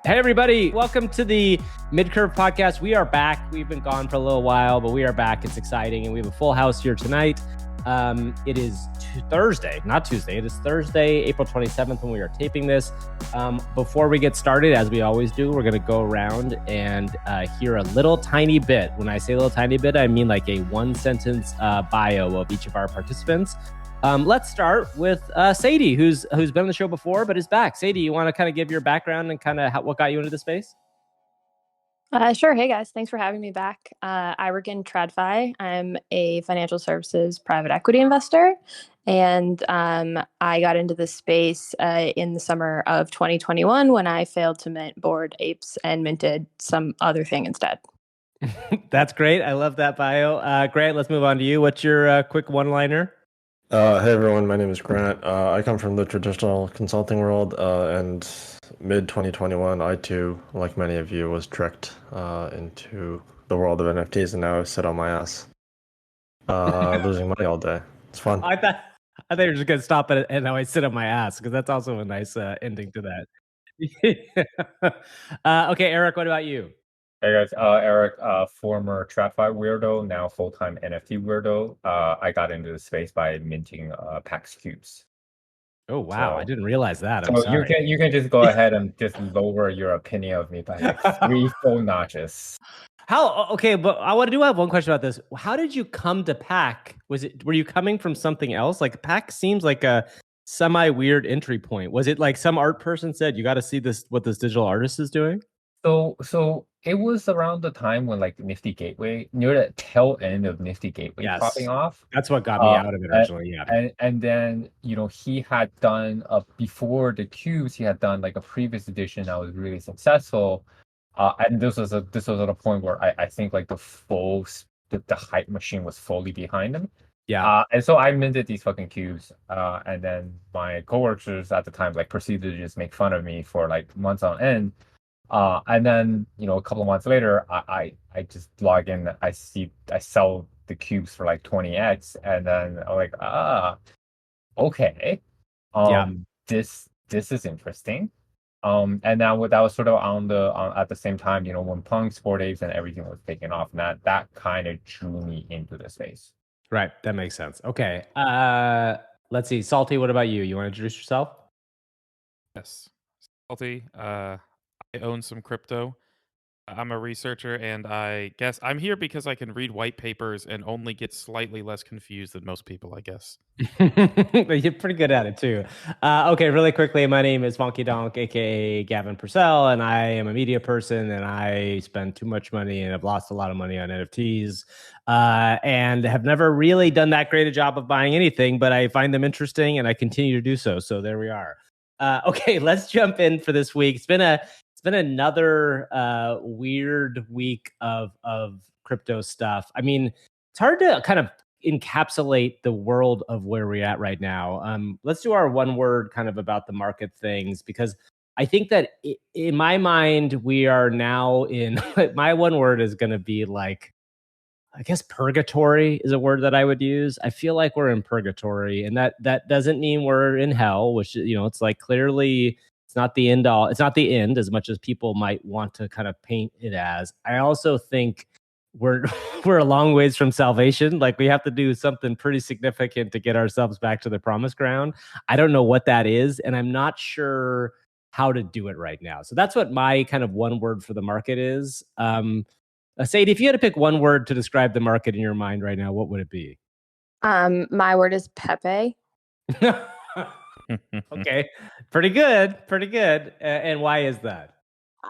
Hey, everybody. Welcome to the Mid-Curve podcast. We are back. We've been gone for a little while, but we are back. It's exciting. And we have a full house here tonight. It is Thursday, not Tuesday. It is Thursday, April 27th when we are taping this. Before we get started, as we always do, we're going to go around and hear a little tiny bit. When I say a little tiny bit, I mean like a one-sentence bio of each of our participants. Let's start with Sadie, who's been on the show before, but is back. Sadie, you want to kind of give your background and kind of what got you into the space? Sure. Hey, guys. Thanks for having me back. I work in TradFi. I'm a financial services private equity investor, and I got into this space in the summer of 2021 when I failed to mint Bored Apes and minted some other thing instead. That's great. I love that bio. Grant, let's move on to you. What's your quick one-liner? Hey everyone, my name is Grant. I come from the traditional consulting world, and mid-2021, I too, like many of you, was tricked into the world of NFTs, and now I sit on my ass, losing money all day. It's fun. I thought you were just going to stop at it, and now I sit on my ass, because that's also a nice ending to that. Okay, Eric, what about you? Hey guys, Eric, former TradFi weirdo, now full-time NFT weirdo. I got into the space by minting PAX cubes. Oh wow, So- I didn't realize that. I'm So sorry. you can just go ahead and just lower your opinion of me by like 3 full notches. Okay, but I do have one question about this. How did you come to PAC? Were you coming from something else? Like PAC seems like a semi-weird entry point. Was it like some art person said, you got to see what this digital artist is doing? So it was around the time when like Nifty Gateway, near the tail end of Nifty Gateway Yes. popping off. That's what got me out of it originally. Yeah. And then he had done before the cubes, he had done like a previous edition that was really successful. And this was at a point where I think like the hype machine was fully behind him. Yeah. And so I minted these fucking cubes. And then my coworkers at the time like proceeded to just make fun of me for like months on end. And then, a couple of months later, I just log in, I sell the cubes for like 20x, and then I'm like, okay. This is interesting. And now that was sort of at the same time, when Punk's Bored Apes and everything was taking off, and that kind of drew me into the space. Right. That makes sense. Okay. Let's see. Salty, what about you? You want to introduce yourself? Yes. Salty. I own some crypto. I'm a researcher, and I guess I'm here because I can read white papers and only get slightly less confused than most people, I guess. You're pretty good at it too. Okay, really quickly, my name is Wonky Donk, aka Gavin Purcell, and I am a media person, and I spend too much money and have lost a lot of money on NFTs, and have never really done that great a job of buying anything, but I find them interesting, and I continue to do so. So there we are. Okay, let's jump in for this week. It's been another weird week of crypto stuff. I mean, it's hard to kind of encapsulate the world of where we're at right now. Let's do our one word kind of about the market things, because I think that in my mind, we are now in, my one word is going to be like, I guess purgatory is a word that I would use. I feel like we're in purgatory, and that doesn't mean we're in hell, which, it's like clearly it's not the end all. It's not the end as much as people might want to kind of paint it as. I also think we're a long ways from salvation. Like we have to do something pretty significant to get ourselves back to the promised ground. I don't know what that is, and I'm not sure how to do it right now. So that's what my kind of one word for the market is. Sadie, if you had to pick one word to describe the market in your mind right now, what would it be? My word is Pepe. Okay, pretty good. And why is that?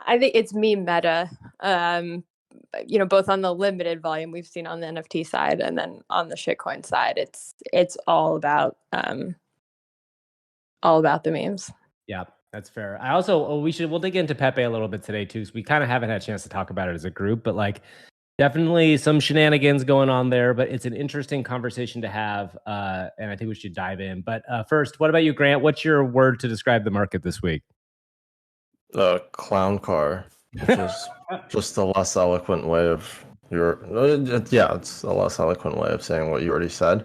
I think it's meme meta. Both on the limited volume we've seen on the NFT side, and then on the shitcoin side, it's all about the memes. Yeah, that's fair. I also we'll dig into Pepe a little bit today too, because we kind of haven't had a chance to talk about it as a group, but like definitely some shenanigans going on there. But it's an interesting conversation to have, and I think we should dive in. But first, what about you, Grant? What's your word to describe the market this week? Clown car, which is just a less eloquent way of it's a less eloquent way of saying what you already said.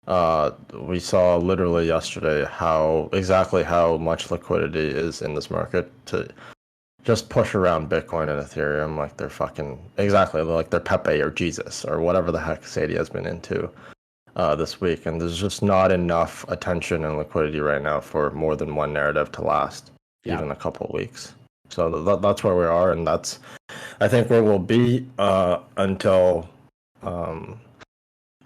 We saw literally yesterday how much liquidity is in this market just push around Bitcoin and Ethereum like they're fucking exactly like they're Pepe or Jesus or whatever the heck Sadie has been into this week. And there's just not enough attention and liquidity right now for more than one narrative to last even a couple of weeks. So that's where we are, and that's I think where we'll be until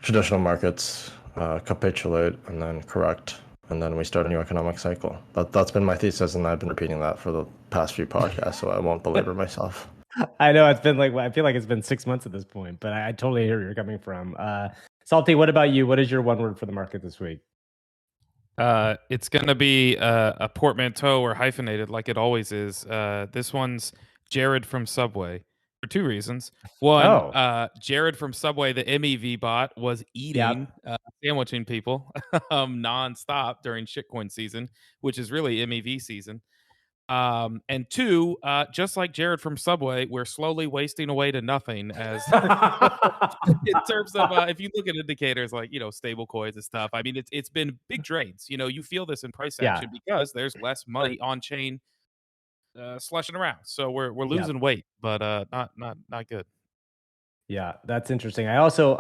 traditional markets capitulate and then correct, and then we start a new economic cycle. That's been my thesis, and I've been repeating that for the past few podcasts, so I won't belabor myself. I know it's been like, I feel like it's been 6 months at this point, but I totally hear where you're coming from. Salty, what about you? What is your one word for the market this week? It's going to be a portmanteau or hyphenated like it always is. This one's Jared from Subway for two reasons. One, Jared from Subway, the MEV bot, was eating, sandwiching people nonstop during shitcoin season, which is really MEV season. And two, just like Jared from Subway, we're slowly wasting away to nothing as in terms of if you look at indicators like stable coins and stuff. I mean, it's been big trades. You feel this in price action because there's less money on chain slushing around. So we're losing weight, but not good. Yeah, that's interesting. I also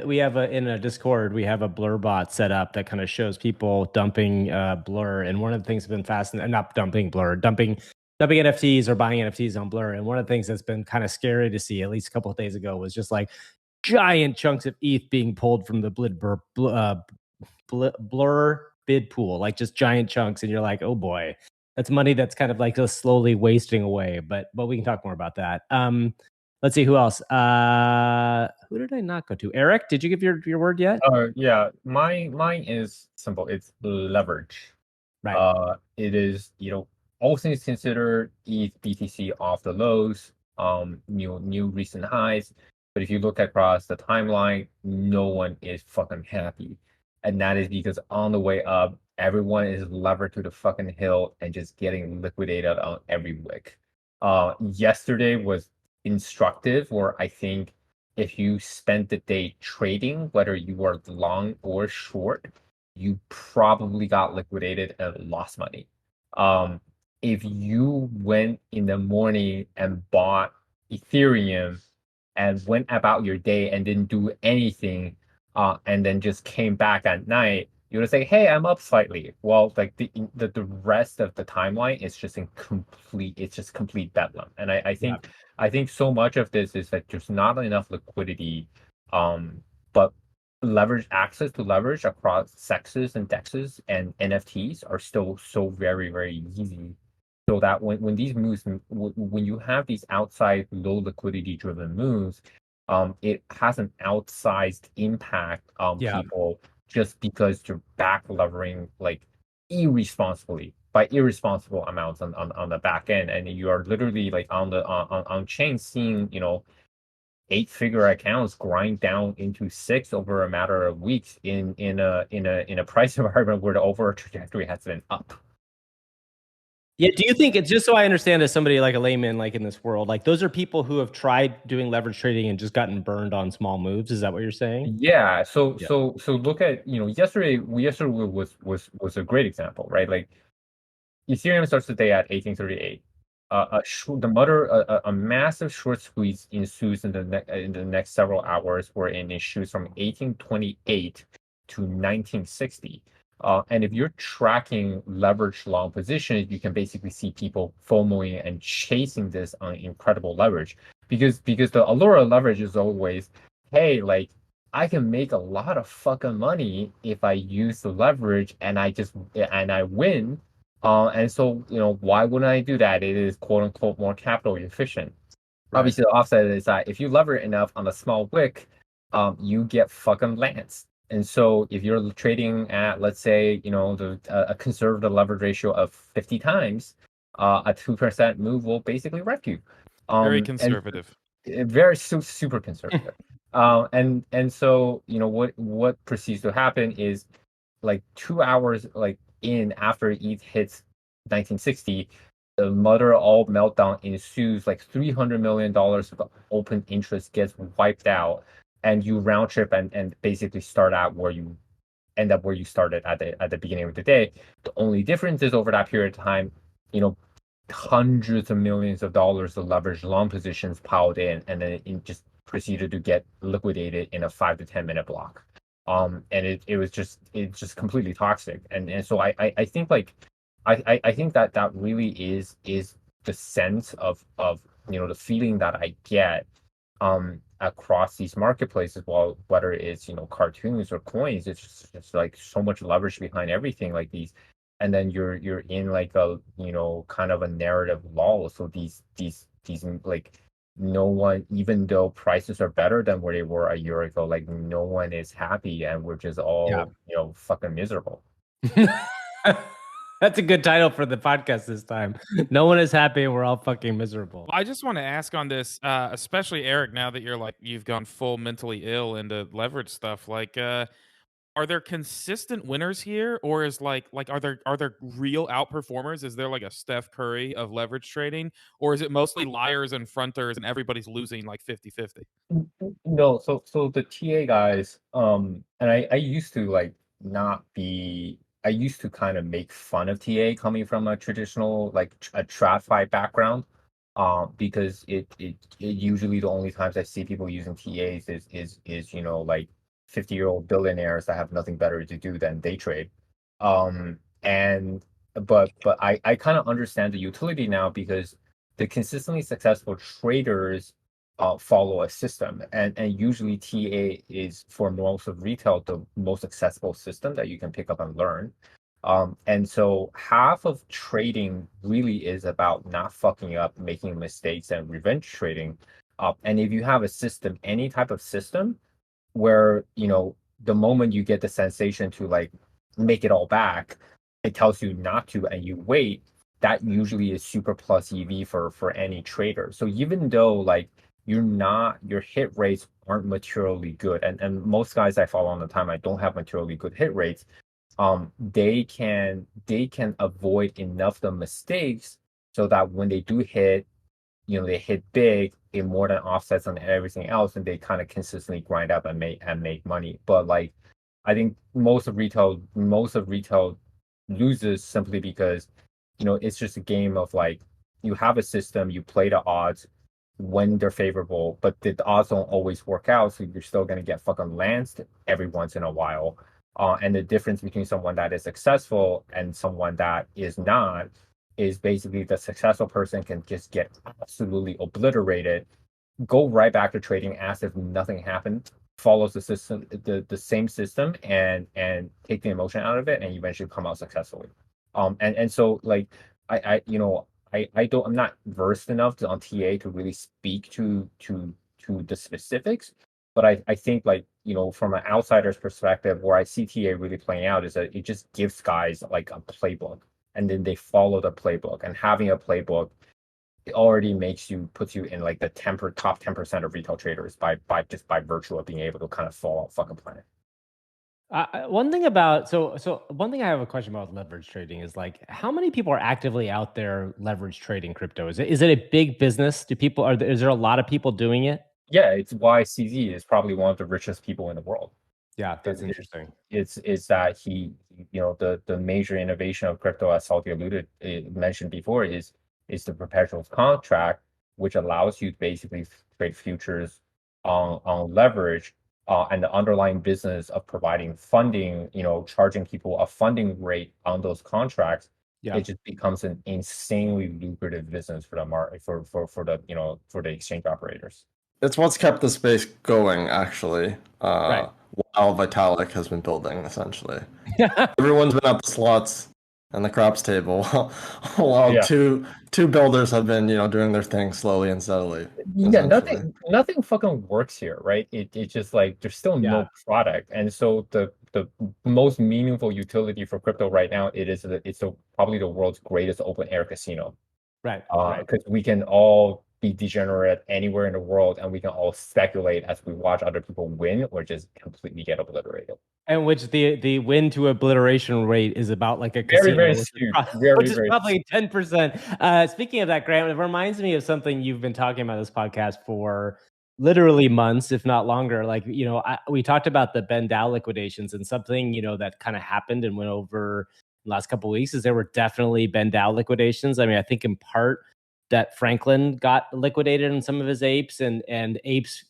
we have in a Discord we have a blur bot set up that kind of shows people dumping blur, and one of the things that's been fascinating, not dumping blur, dumping NFTs or buying NFTs on blur, and one of the things that's been kind of scary to see, at least a couple of days ago, was just like giant chunks of ETH being pulled from the blur bid pool, like just giant chunks, and you're like, oh boy, that's money that's kind of like just slowly wasting away. But we can talk more about that. Let's see who else. Who did I not go to? Eric, did you give your word yet? Yeah, mine is simple. It's leverage. Right. It is all things considered, ETH BTC off the lows, new recent highs. But if you look across the timeline, no one is fucking happy, and that is because on the way up, everyone is levered to the fucking hill and just getting liquidated on every wick. Yesterday was instructive, where I think if you spent the day trading, whether you were long or short, you probably got liquidated and lost money. If you went in the morning and bought Ethereum and went about your day and didn't do anything, and then just came back at night, you would say, "Hey, I'm up slightly." Well, like the rest of the timeline is just complete bedlam. And I think so much of this is that there's not enough liquidity, but access to leverage across sexes and dexes and NFTs are still so very, very easy. So that when these moves, when you have these outside low liquidity driven moves, it has an outsized impact on people just because you're back levering like irresponsibly by irresponsible amounts on the back end, and you are literally like on chain seeing 8-figure accounts grind down into 6 over a matter of weeks in a price environment where the overall trajectory has been up. Yeah, do you think it's just so I understand as somebody like a layman, like in this world, like those are people who have tried doing leverage trading and just gotten burned on small moves? Is that what you're saying? Yeah. So look at yesterday was a great example, right? Like Ethereum starts the day at 1838. A massive short squeeze ensues in the next several hours, where it ensues from 1828 to 1960. And if you're tracking leverage long positions, you can basically see people FOMOing and chasing this on incredible leverage, because the allure of leverage is always, hey, like I can make a lot of fucking money if I use the leverage and I win. And so why wouldn't I do that? It is quote unquote more capital efficient. Right. Obviously, the offset is that if you lever it enough on a small wick, you get fucking lanced. And so if you're trading at, let's say, a conservative leverage ratio of 50 times, a 2% move will basically wreck you. Very conservative. Very super conservative. And so what proceeds to happen is like 2 hours after ETH hits 1960, the mother of all meltdown ensues. Like $300 million of open interest gets wiped out, and you round trip and basically start out where you end up where you started at the beginning of the day. The only difference is over that period of time, hundreds of millions of dollars of leveraged long positions piled in, and then it just proceeded to get liquidated in a 5 to 10 minute block. And it's just completely toxic. And so I think like I think that really is the sense of the feeling that I get across these marketplaces, well, whether it's cartoons or coins, it's just like so much leverage behind everything like these, and then you're in like a kind of a narrative lull. So these like no one, even though prices are better than where they were a year ago, like no one is happy, and we're just all fucking miserable. That's a good title for the podcast this time. No one is happy and we're all fucking miserable. I just want to ask on this, especially Eric, now that you've gone full mentally ill into leverage stuff, like are there consistent winners here, or is like are there real outperformers? Is there like a Steph Curry of leverage trading, or is it mostly liars and fronters and everybody's losing like 50-50? No, so the TA guys, and I used to like not be. I used to kind of make fun of TA coming from a traditional like a TradFi background, because it usually the only times I see people using TAs is like 50-year-old billionaires that have nothing better to do than day trade, and but I kind of understand the utility now, because the consistently successful traders follow a system, and usually TA is, for most of retail, the most accessible system that you can pick up and learn. And so half of trading really is about not fucking up, making mistakes, and revenge trading. And if you have a system, any type of system, where the moment you get the sensation to like make it all back, it tells you not to, and you wait, that usually is super plus EV for any trader. So even though like your hit rates aren't materially good, and most guys I follow on the time, I don't have materially good hit rates, they can avoid enough of the mistakes so that when they do hit, they hit big, it more than offsets on everything else, and they kind of consistently grind up and make money. But like I think most of retail loses simply because it's just a game of like, you have a system, you play the odds when they're favorable, but the odds don't always work out, so you're still gonna get fucking lanced every once in a while. And the difference between someone that is successful and someone that is not is basically the successful person can just get absolutely obliterated, go right back to trading as if nothing happened, follows the system, the same system, and take the emotion out of it, and eventually come out successfully. And so like I'm not versed enough on TA to really speak to the specifics, but I think like from an outsider's perspective, where I see TA really playing out is that it just gives guys like a playbook, and then they follow the playbook, and having a playbook, it already puts you in like the top 10% of retail traders by virtue of being able to kind of follow fucking planet. One thing I have a question about leverage trading is like, how many people are actively out there leverage trading crypto? Is it a big business? Is there a lot of people doing it? Yeah, it's why CZ is probably one of the richest people in the world. Yeah, that's interesting. It's that he, the major innovation of crypto, as Salty mentioned before, is the perpetual contract, which allows you to basically trade futures on leverage, and the underlying business of providing funding, charging people a funding rate on those contracts. Yeah. It just becomes an insanely lucrative business for the market, for the exchange operators. It's what's kept the space going, actually. Right. While Vitalik has been building, essentially. Everyone's been at the slots and the craps table, while two builders have been, doing their thing slowly and steadily. Yeah, nothing fucking works here, right? It's just like there's still no product, and so the most meaningful utility for crypto right now, it's probably the world's greatest open air casino. Right. Because we can all be degenerate anywhere in the world, and we can all speculate as we watch other people win or just completely get obliterated. And which the win to obliteration rate is about like a very, casino, very skewed. Which is probably 10%. Speaking of that, Graham, it reminds me of something you've been talking about this podcast for literally months, if not longer. Like, we talked about the Ben Dow liquidations, and something, that kind of happened and went over last couple of weeks is there were definitely been DAO liquidations. I mean, I think in part that Franklin got liquidated in some of his apes, and apes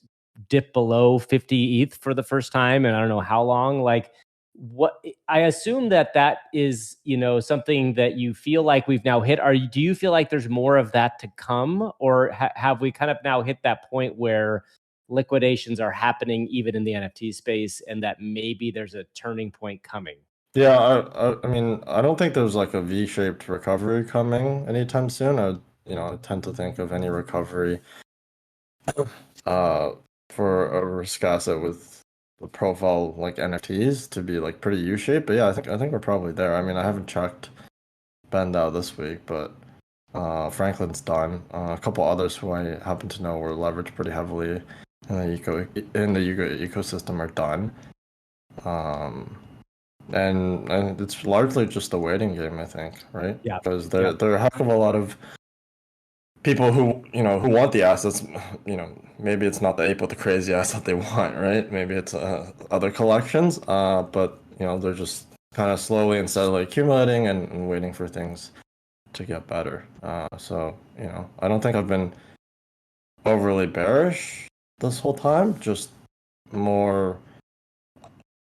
dipped below 50 ETH for the first time, and I don't know how long. Like, what I assume that is, something that you feel like we've now hit. Do you feel like there's more of that to come, or have we kind of now hit that point where liquidations are happening even in the NFT space, and that maybe there's a turning point coming? Yeah, I mean, I don't think there's like a V-shaped recovery coming anytime soon. I tend to think of any recovery for a risk asset with the profile like NFTs to be like pretty U-shaped. But yeah, I think we're probably there. I mean, I haven't checked BendDAO this week, but Franklin's done. A couple others who I happen to know were leveraged pretty heavily in the ecosystem are done. And it's largely just a waiting game, I think, right? Yeah. Because there are a heck of a lot of people who want the assets. Maybe it's not the ape with the crazy asset they want, right? Maybe it's other collections. But they're just kind of slowly and steadily accumulating and waiting for things to get better. So I don't think I've been overly bearish this whole time. Just more.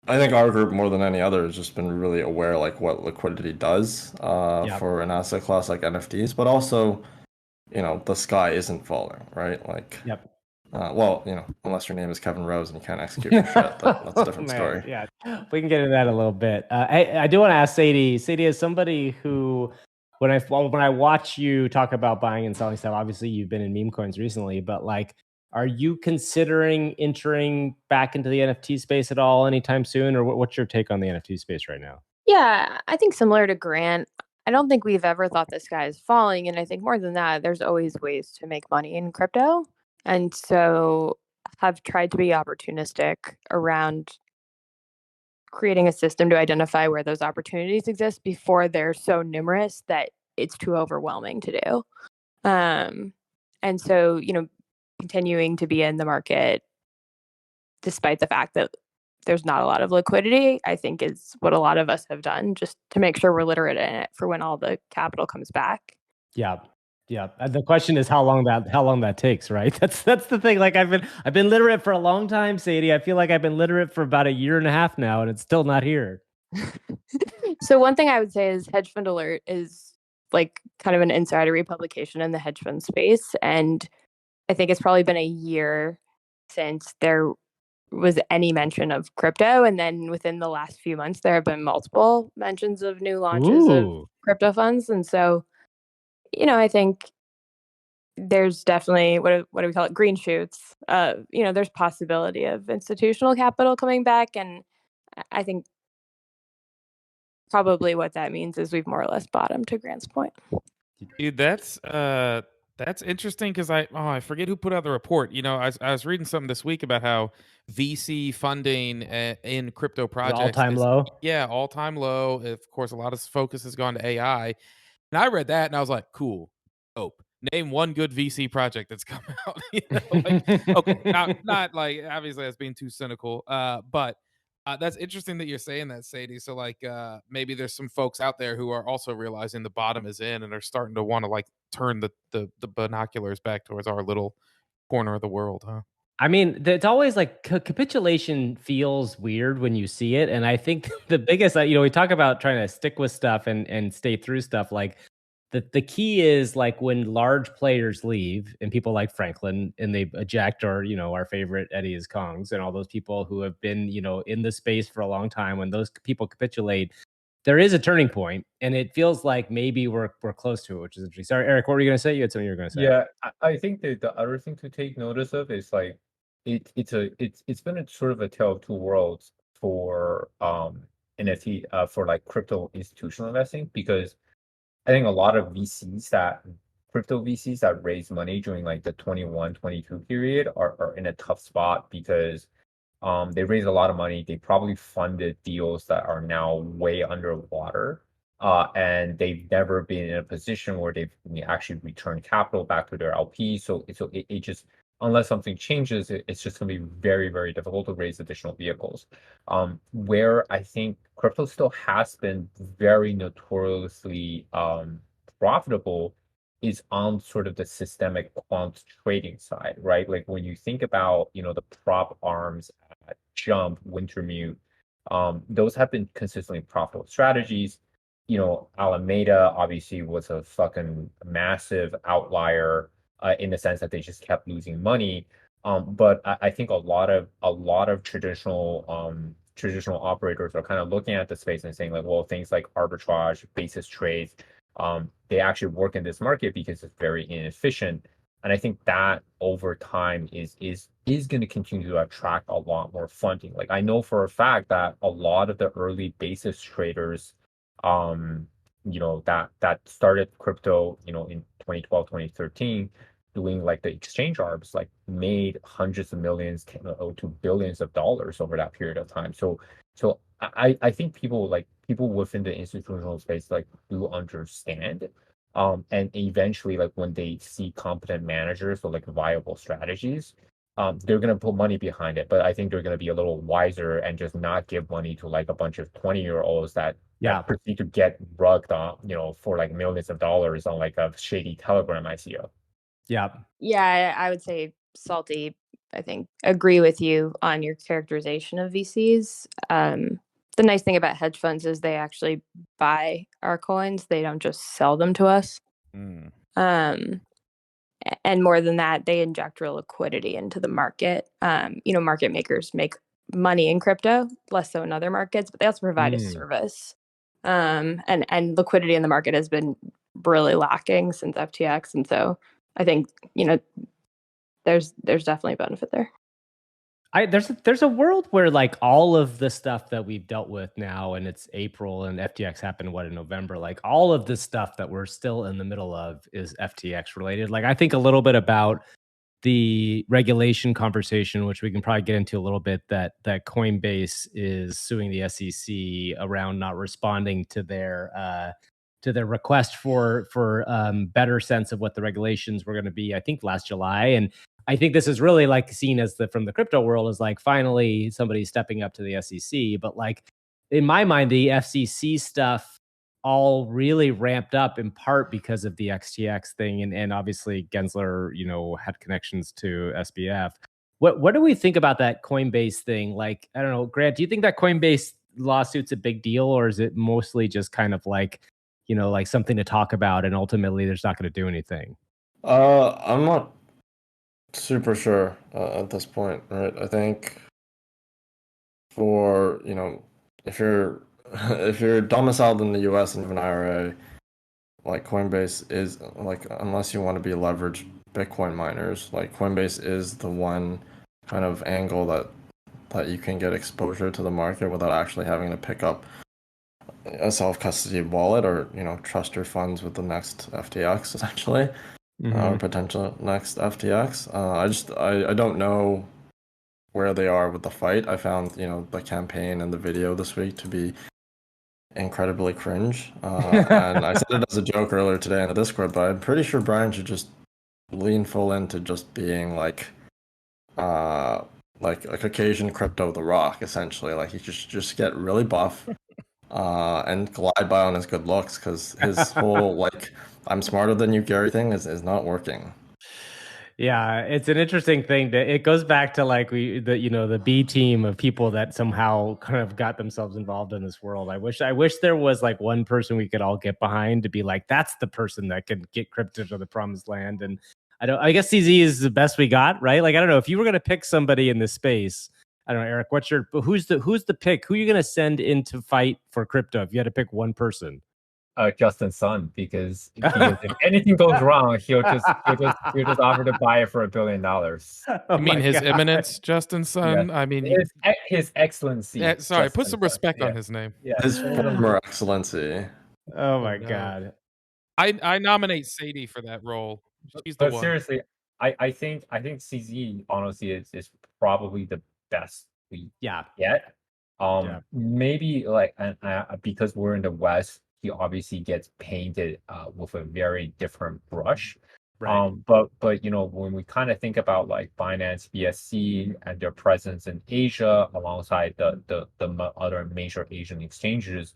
I think our group, more than any other, has just been really aware like what liquidity does for an asset class like NFTs, but also, the sky isn't falling, right? Like, well, unless your name is Kevin Rose and you can't execute your shit, that's a different story. Yeah, we can get into that a little bit. I do want to ask Sadie. Sadie is somebody who, when I watch you talk about buying and selling stuff, obviously you've been in meme coins recently, but like, are you considering entering back into the NFT space at all anytime soon, or what's your take on the NFT space right now? Yeah, I think similar to Grant, I don't think we've ever thought the sky is falling. And I think more than that, there's always ways to make money in crypto. And so I've tried to be opportunistic around creating a system to identify where those opportunities exist before they're so numerous that it's too overwhelming to do. And so, continuing to be in the market despite the fact that there's not a lot of liquidity, I think is what a lot of us have done, just to make sure we're literate in it for when all the capital comes back. Yeah. The question is how long that takes, right? That's the thing. Like I've been literate for a long time, Sadie. I feel like I've been literate for about a year and a half now, and it's still not here. So one thing I would say is Hedge Fund Alert is like kind of an insidery publication in the hedge fund space, and I think it's probably been a year since there was any mention of crypto. And then within the last few months, there have been multiple mentions of new launches of crypto funds. And so, I think there's definitely, what do we call it? Green shoots. There's possibility of institutional capital coming back. And I think probably what that means is we've more or less bottomed, to Grant's point. Dude, that's interesting because I forget who put out the report. I was reading something this week about how VC funding in crypto projects all-time low. Yeah, all-time low. Of course, a lot of focus has gone to AI, and I read that and I was like, cool, dope. Name one good VC project that's come out. Okay, not like obviously that's being too cynical, but. That's interesting that you're saying that, Sadie. So, like, maybe there's some folks out there who are also realizing the bottom is in and are starting to want to like turn the binoculars back towards our little corner of the world, huh? I mean, it's always like capitulation feels weird when you see it, and I think the biggest, we talk about trying to stick with stuff and stay through stuff. Like, the key is like when large players leave and people like Franklin and they eject, or our favorite Eddie is Kongs and all those people who have been in the space for a long time, when those people capitulate, there is a turning point, and it feels like maybe we're close to it, which is interesting. Sorry, Eric, what were you going to say? You had something you were going to say. Yeah, I think that the other thing to take notice of is like it's been a sort of a tale of two worlds for NFT for like crypto institutional investing, because I think a lot of crypto VCs that raised money during like the 21-22 period are in a tough spot because they raised a lot of money. They probably funded deals that are now way underwater. And they've never been in a position where they've actually returned capital back to their LP. So it just unless something changes, it's just going to be very, very difficult to raise additional vehicles. Where I think crypto still has been very notoriously profitable is on sort of the systemic quant trading side, right? Like when you think about, the prop arms at Jump, Wintermute, those have been consistently profitable strategies. Alameda obviously was a fucking massive outlier in the sense that they just kept losing money. But I think a lot of traditional operators are kind of looking at the space and saying like, well, things like arbitrage, basis trades, they actually work in this market because it's very inefficient. And I think that over time is going to continue to attract a lot more funding. Like I know for a fact that a lot of the early basis traders, that started crypto, in 2012, 2013, doing like the exchange arbs, like made hundreds of millions to billions of dollars over that period of time. So I think people within the institutional space like do understand. And eventually, like when they see competent managers or like viable strategies, they're gonna put money behind it. But I think they're gonna be a little wiser and just not give money to like a bunch of 20-year-olds that proceed to get rugged on, for like millions of dollars on like a shady Telegram ICO. Yeah, I would say Salty, I think, agree with you on your characterization of VCs. The nice thing about hedge funds is they actually buy our coins. They don't just sell them to us. And more than that, they inject real liquidity into the market. Market makers make money in crypto, less so in other markets, but they also provide a service. And liquidity in the market has been really lacking since FTX. And so I think, there's definitely a benefit there. There's a world where like all of the stuff that we've dealt with now, and it's April and FTX happened in November, like all of the stuff that we're still in the middle of is FTX related. Like I think a little bit about the regulation conversation, which we can probably get into a little bit, that Coinbase is suing the SEC around not responding to their request for better sense of what the regulations were going to be, I think last July. And I think this is really like seen as from the crypto world as like finally somebody stepping up to the SEC. But like in my mind, the FCC stuff all really ramped up in part because of the XTX thing, and obviously Gensler, had connections to SBF. What do we think about that Coinbase thing? Like, I don't know, Grant, do you think that Coinbase lawsuit's a big deal, or is it mostly just kind of like, like something to talk about, and ultimately there's not going to do anything? I'm not super sure at this point, right? I think for, if you're domiciled in the US and you have an IRA, like Coinbase is like, unless you want to be leveraged Bitcoin miners, like Coinbase is the one kind of angle that you can get exposure to the market without actually having to pick up a self-custody wallet or, trust your funds with the next FTX essentially, or potential next FTX. I don't know where they are with the fight. I found, the campaign and the video this week to be incredibly cringe. And I said it as a joke earlier today in the Discord, but I'm pretty sure Brian should just lean full into just being like a Caucasian crypto The Rock, essentially. Like he just get really buff and glide by on his good looks, because his whole like I'm smarter than you Gary thing is not working. Yeah, it's an interesting thing. It goes back to like the B team of people that somehow kind of got themselves involved in this world. I wish there was like one person we could all get behind to be like, that's the person that could get crypto to the promised land. And I guess CZ is the best we got, right? Like I don't know if you were gonna pick somebody in this space. I don't know, Eric. Who's the pick? Who are you gonna send in to fight for crypto if you had to pick one person? Justin Sun, because if anything goes wrong, he'll just offer to buy it for $1 billion. I mean, His Eminence, Justin Sun. Yeah. I mean, his Excellency. Yeah, sorry, Justin put some respect on his name. Yeah, his former Excellency. Oh my God! I nominate Sadie for that role. She's the one. Seriously, I think CZ honestly is probably the best we get. Maybe like because we're in the West, he obviously gets painted with a very different brush. Right. But when we kind of think about like Binance, BSC, and their presence in Asia alongside the other major Asian exchanges,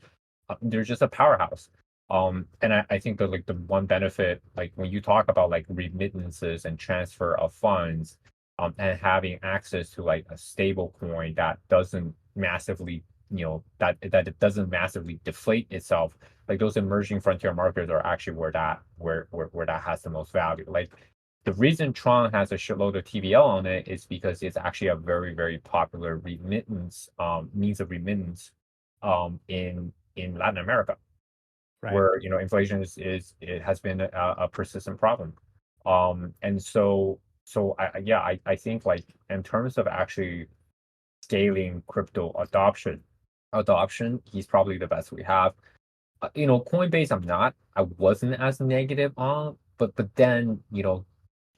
they're just a powerhouse. And I think that like the one benefit, like when you talk about like remittances and transfer of funds, and having access to like a stable coin that doesn't massively, that it doesn't massively deflate itself, like those emerging frontier markets are actually where that has the most value. Like the reason Tron has a shitload of TVL on it is because it's actually a very, very popular remittance means of remittance in Latin America, Right. where inflation is it has been a persistent problem. And so I think like in terms of actually scaling crypto adoption, he's probably the best we have. Coinbase, I wasn't as negative on, but then,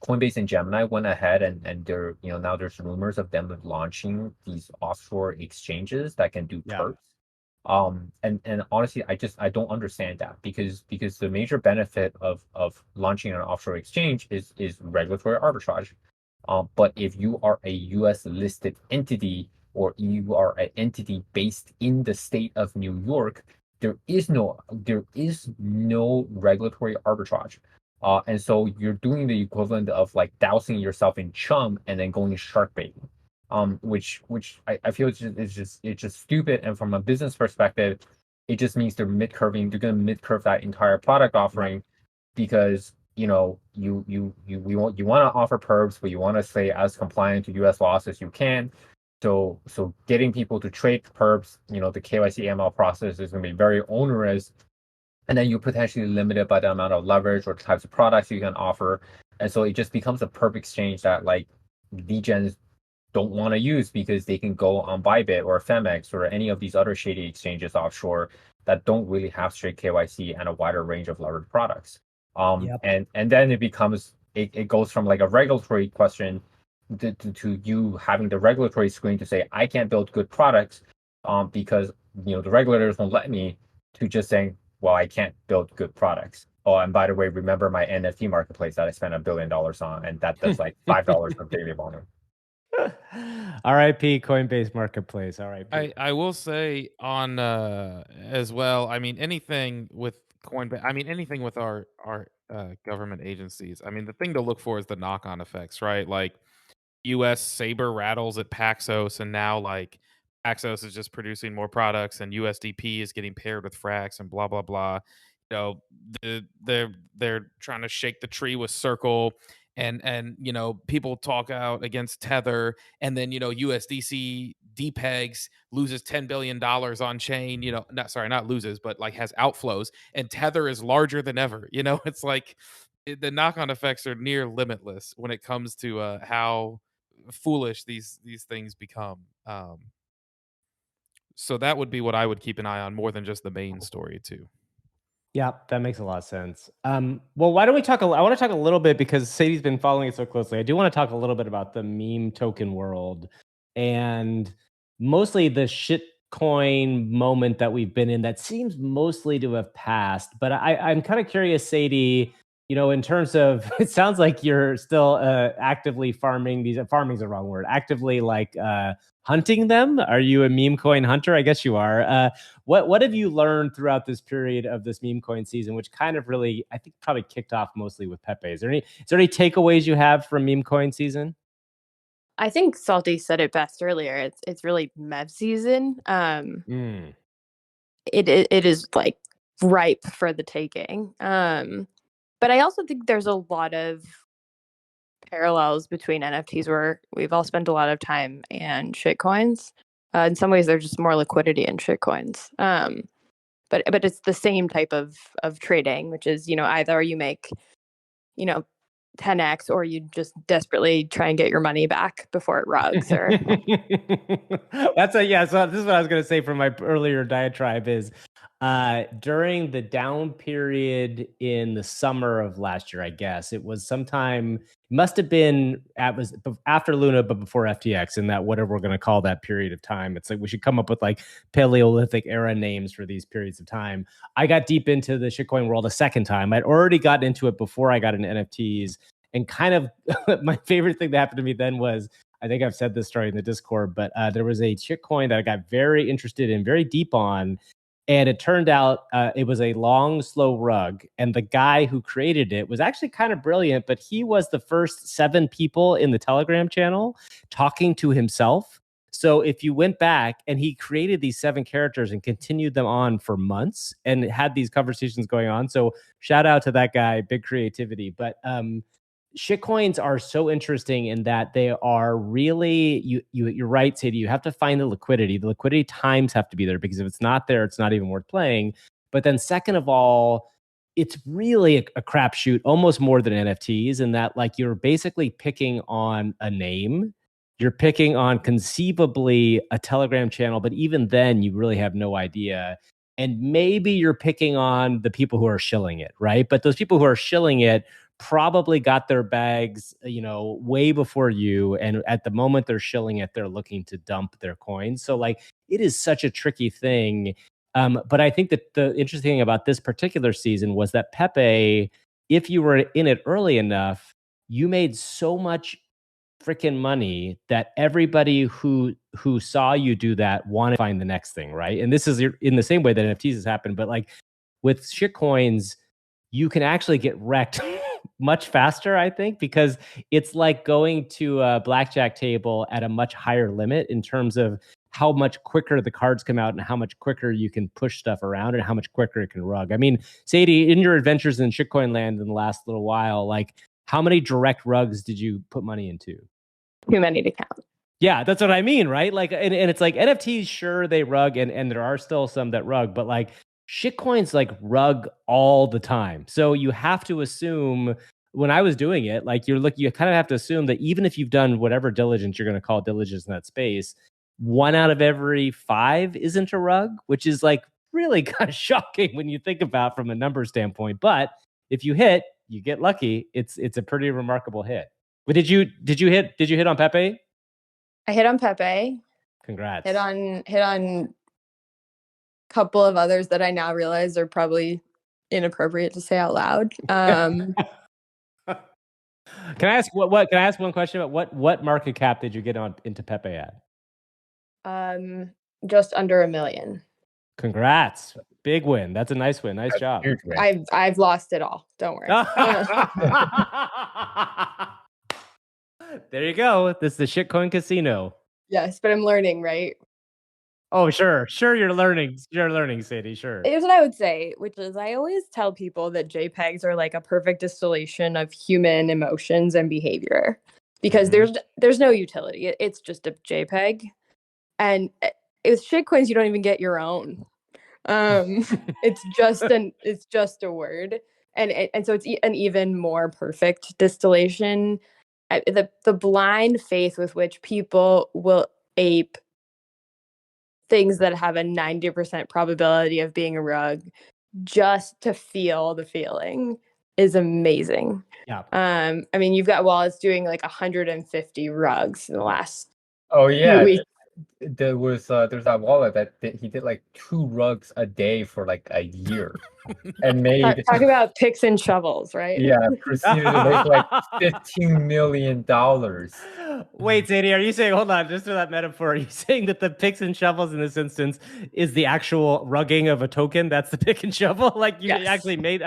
Coinbase and Gemini went ahead and they're, now there's rumors of them launching these offshore exchanges that can do Yeah. perps. And honestly, I don't understand that because the major benefit of launching an offshore exchange is regulatory arbitrage. But if you are a US listed entity or you are an entity based in the state of New York, there is no regulatory arbitrage. And so you're doing the equivalent of like dousing yourself in chum and then going shark baiting. Which I feel it's just stupid. And from a business perspective, it just means they're gonna mid curve that entire product offering because you want to offer perps, but you want to stay as compliant to US laws as you can. So getting people to trade perps, the KYC AML process is going to be very onerous, and then you're potentially limited by the amount of leverage or types of products you can offer, and so it just becomes a perp exchange that like degens don't want to use because they can go on Bybit or Femex or any of these other shady exchanges offshore that don't really have straight KYC and a wider range of levered products. Yep. And then it goes from like a regulatory question to you having the regulatory screen to say I can't build good products because the regulators won't let me, to just saying, well, I can't build good products. Oh, and by the way, remember my NFT marketplace that I spent $1 billion on, and that does like $5 of daily volume. RIP Coinbase Marketplace. RIP. I will say on as well. I mean, anything with Coinbase. I mean, anything with our government agencies. I mean, the thing to look for is the knock on effects, right? Like U.S. saber rattles at Paxos, and now like Paxos is just producing more products, and USDP is getting paired with Frax, and blah blah blah. They're trying to shake the tree with Circle, and people talk out against Tether, and then USDC DPEGs loses $10 billion on chain. Not loses, but like has outflows, and Tether is larger than ever. It's like the knock-on effects are near limitless when it comes to how foolish these things become. So that would be what I would keep an eye on more than just the main story too. Yeah, that makes a lot of sense. Well, why don't we talk? I want to talk a little bit because Sadie's been following it so closely. I do want to talk a little bit about the meme token world and mostly the shitcoin moment that we've been in that seems mostly to have passed. But I'm kind of curious, Sadie, in terms of, it sounds like you're still actively farming these. Farming's the wrong word. Actively like hunting them. Are you a meme coin hunter? I guess you are. What have you learned throughout this period of this meme coin season, which kind of really, I think, probably kicked off mostly with Pepe? Is there any takeaways you have from meme coin season? I think Salty said it best earlier. It's really Mev season. It is like ripe for the taking. But I also think there's a lot of parallels between NFTs where we've all spent a lot of time and shitcoins. In some ways, there's just more liquidity in shitcoins. But it's the same type of trading, which is either you make 10x or you just desperately try and get your money back before it rugs. Or So this is what I was going to say from my earlier diatribe is During the down period in the summer of last year, I guess it was sometime. Must have been was after Luna, but before FTX, and that whatever we're going to call that period of time. It's like we should come up with like Paleolithic era names for these periods of time. I got deep into the shitcoin world a second time. I'd already gotten into it before I got into NFTs, and kind of my favorite thing that happened to me then was, I think I've said this story in the Discord, but there was a shitcoin that I got very interested in, very deep on. And it turned out it was a long, slow rug. And the guy who created it was actually kind of brilliant, but he was the first 7 people in the Telegram channel talking to himself. So if you went back, and he created these 7 characters and continued them on for months and had these conversations going on. So shout out to that guy, big creativity. But shitcoins are so interesting in that they are really, you're right, Sadie, you have to find the liquidity. The liquidity times have to be there, because if it's not there, it's not even worth playing. But then second of all, it's really a crapshoot, almost more than NFTs, in that like you're basically picking on a name. You're picking on conceivably a Telegram channel, but even then you really have no idea. And maybe you're picking on the people who are shilling it, right? But those people who are shilling it probably got their bags, way before you. And at the moment they're shilling it, they're looking to dump their coins. So like, it is such a tricky thing. But I think that the interesting thing about this particular season was that Pepe, if you were in it early enough, you made so much freaking money that everybody who saw you do that wanted to find the next thing, right? And this is in the same way that NFTs has happened, but like with shitcoins, you can actually get wrecked much faster, I think, because it's like going to a blackjack table at a much higher limit in terms of how much quicker the cards come out and how much quicker you can push stuff around and how much quicker it can rug. I mean, Sadie, in your adventures in shitcoin land in the last little while, like how many direct rugs did you put money into? Too many to count. Yeah, that's what I mean, right? Like, and it's like NFTs, sure, they rug, and there are still some that rug, but like shitcoins like rug all the time. So you have to assume, when I was doing it, like you kind of have to assume that even if you've done whatever diligence you're going to call diligence in that space, 1 out of every 5 isn't a rug, which is like really kind of shocking when you think about from a number standpoint. But if you hit, you get lucky. It's a pretty remarkable hit. But did you hit on Pepe? I hit on Pepe. Congrats. Hit on a couple of others that I now realize are probably inappropriate to say out loud. Can I ask what? Can I ask one question about what market cap did you get into Pepe at? Just under $1 million. Congrats. Big win. That's a nice win. Nice job. I've lost it all. Don't worry. There you go. This is the shitcoin casino. Yes, but I'm learning, right? Oh, sure. You're learning. You're learning, Sadie. Sure. Here's what I would say, which is I always tell people that JPEGs are like a perfect distillation of human emotions and behavior, because there's no utility. It's just a JPEG, and with shitcoins you don't even get your own. It's just a word, and so it's an even more perfect distillation. The blind faith with which people will ape things that have a 90% probability of being a rug just to feel the feeling is amazing. Yeah. I mean, you've got wallets doing like 150 rugs in the last few weeks. There's that wallet that he did like 2 rugs a day for like a year, and made talk about picks and shovels, right? Yeah, proceeded to make like $15 million. Wait, Sadie, are you saying, hold on, just for that metaphor, are you saying that the picks and shovels in this instance is the actual rugging of a token? That's the pick and shovel? Like you actually made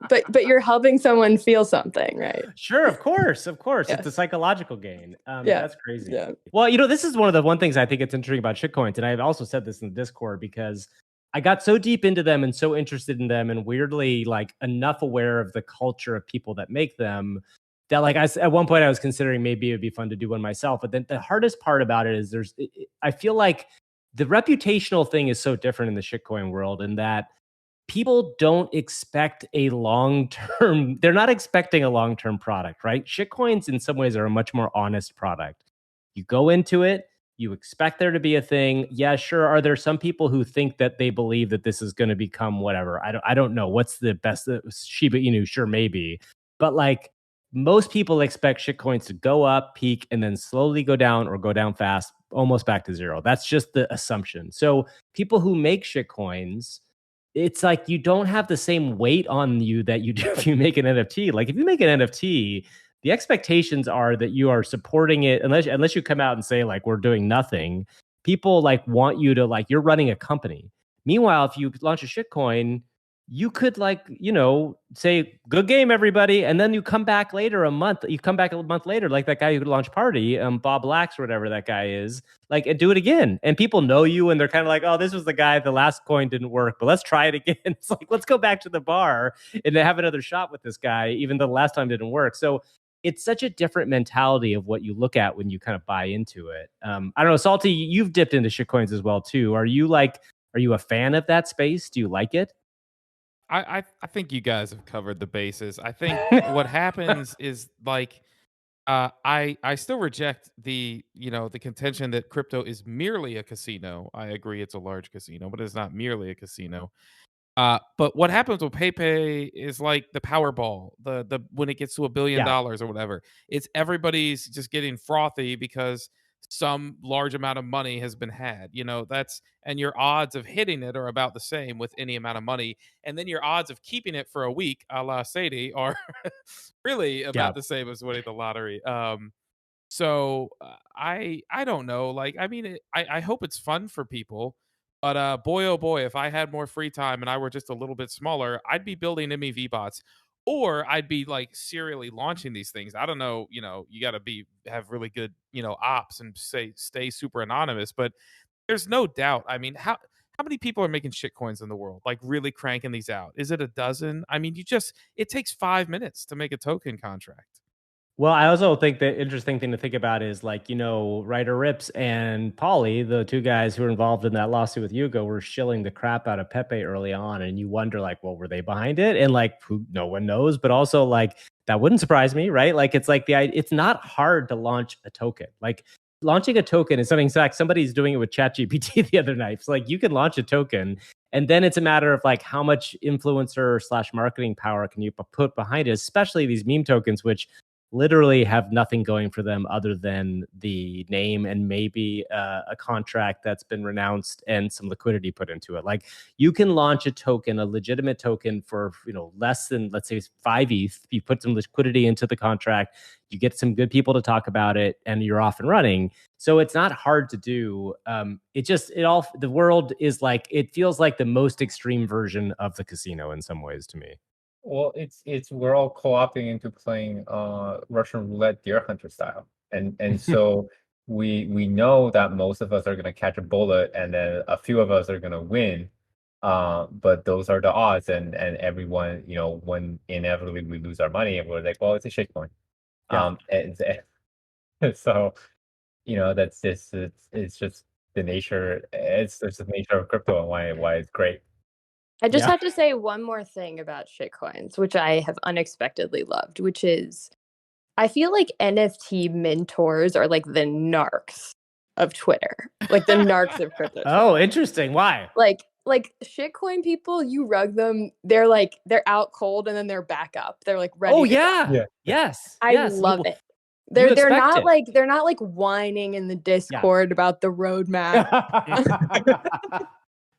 but you're helping someone feel something, right? Sure, of course. Yes. It's a psychological gain. That's crazy. Yeah. Well, this is one of the things I think it's interesting about shitcoins, and I've also said this in the Discord, because I got so deep into them and so interested in them, and weirdly like enough aware of the culture of people that make them, that like at one point I was considering maybe it'd be fun to do one myself. But then the hardest part about it is I feel like the reputational thing is so different in the shitcoin world, in that people don't expect a long-term, they're not expecting a long-term product, right? Shitcoins in some ways are a much more honest product. You go into it, You expect there to be a thing. Yeah, sure. Are there some people who think that they believe that this is going to become whatever? I don't know. What's the best? Shiba Inu, sure, maybe. But like most people expect shitcoins to go up, peak, and then slowly go down or go down fast, almost back to zero. That's just the assumption. So people who make shitcoins, it's like you don't have the same weight on you that you do if you make an NFT. Like if you make an NFT, the expectations are that you are supporting it unless you come out and say like we're doing nothing. People like want you to like you're running a company. Meanwhile, if you launch a shitcoin, you could like, say good game everybody, and then you come back later a month later like that guy who launched Party, Bob Lax or whatever that guy is, like, and do it again. And people know you and they're kind of like, oh, this was the guy, the last coin didn't work, but let's try it again. It's like, let's go back to the bar and have another shot with this guy, even though the last time didn't work. So it's such a different mentality of what you look at when you kind of buy into it. I don't know, Salty, you've dipped into shitcoins as well too. Are you a fan of that space? Do you like it? I think you guys have covered the bases. I think what happens is like I still reject the the contention that crypto is merely a casino. I agree it's a large casino, but it's not merely a casino. But what happens with PayPay is like the Powerball, the when it gets to $1 billion or whatever, it's everybody's just getting frothy because some large amount of money has been had. And your odds of hitting it are about the same with any amount of money, and then your odds of keeping it for a week, a la Sadie, are really about the same as winning the lottery. I don't know. Like, I mean, I hope it's fun for people. But boy, oh boy, if I had more free time and I were just a little bit smaller, I'd be building MEV bots, or I'd be like serially launching these things. I don't know, you got to have really good, ops and stay super anonymous. But there's no doubt. I mean, how many people are making shit coins in the world, like really cranking these out? Is it a dozen? I mean, it takes 5 minutes to make a token contract. Well, I also think the interesting thing to think about is like, Ryder Rips and Polly, the two guys who were involved in that lawsuit with Yuga, were shilling the crap out of Pepe early on. And you wonder like, well, were they behind it? And like, no one knows, but also like, that wouldn't surprise me, right? Like, it's like it's not hard to launch a token. Like launching a token is something, in fact, somebody's doing it with ChatGPT the other night. It's like, you can launch a token and then it's a matter of like, how much influencer / marketing power can you put behind it, especially these meme tokens, which literally have nothing going for them other than the name and maybe a contract that's been renounced and some liquidity put into it. Like you can launch a token, a legitimate token for less than, let's say, 5 ETH. You put some liquidity into the contract, you get some good people to talk about it, and you're off and running. So it's not hard to do. The world is like, it feels like the most extreme version of the casino in some ways to me. Well, it's we're all co-opting into playing Russian roulette deer hunter style, and so we know that most of us are gonna catch a bullet, and then a few of us are gonna win. But those are the odds, and everyone, when inevitably we lose our money, and we're like, well, it's a shitcoin. And so that's just it's just the nature. It's just the nature of crypto and why it's great. I just have to say one more thing about shitcoins, which I have unexpectedly loved, which is I feel like NFT mentors are like the narcs of Twitter, like the narcs of crypto. Oh, interesting. Why? Like shitcoin people, you rug them, they're out cold and then they're back up. They're like ready. Oh yeah. Yes. I love it. They're not like whining in the Discord about the roadmap.